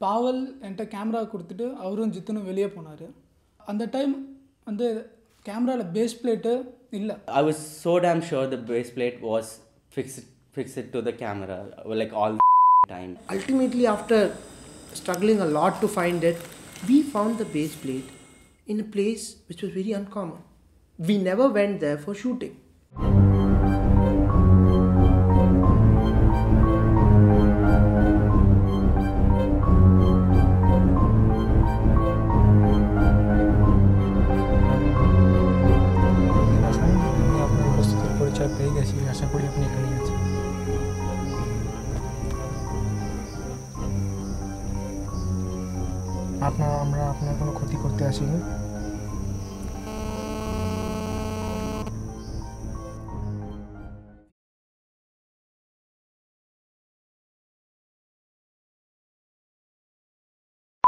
பாவல் என்கிட்ட கேமரா கொடுத்துட்டு அவரும் ஜித்துனும் வெளியே போனார். அந்த டைம் வந்து கேமராவில் பேஸ் பிளேட்டு இல்லை. I was so damn sure the base plate was fixed to the camera like all the time. Ultimately, after struggling a lot to find it, we found the base plate in a place which was very uncommon. We never went there for shooting. পেয়ে গেছি, আশা করি আপনি এখানেই আছেন। আমরা আপনার কোনো ক্ষতি করতে আসিনি।